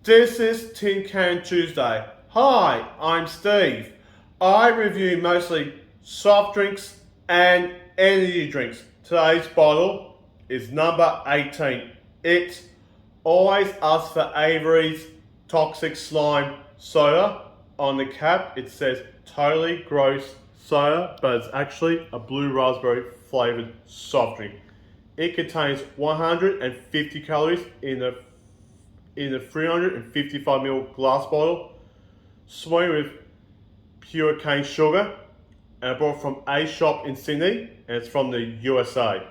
This is Tin Can Tuesday. Hi, I'm Steve. I review mostly soft drinks and energy drinks. Today's bottle is number 18. It's always asks for Avery's Toxic Slime Soda. On the cap, it says totally gross soda, but it's actually a blue raspberry flavored soft drink. It contains 150 calories in a 355ml glass bottle, sweetened with pure cane sugar, and bought from a shop in Sydney, and it's from the USA.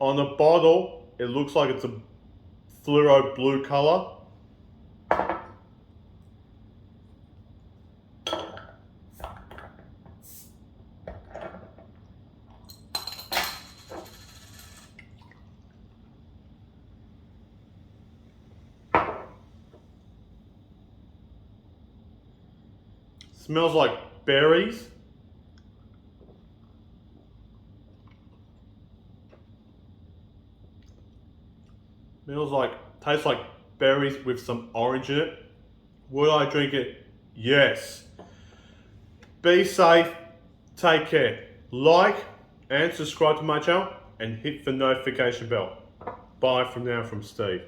On the bottle, it looks like it's a fluoro blue color. Smells like berries. Tastes like berries with some orange in it. Would I drink it? Yes. Be safe, take care. Like and subscribe to my channel and hit the notification bell. Bye from now from Steve.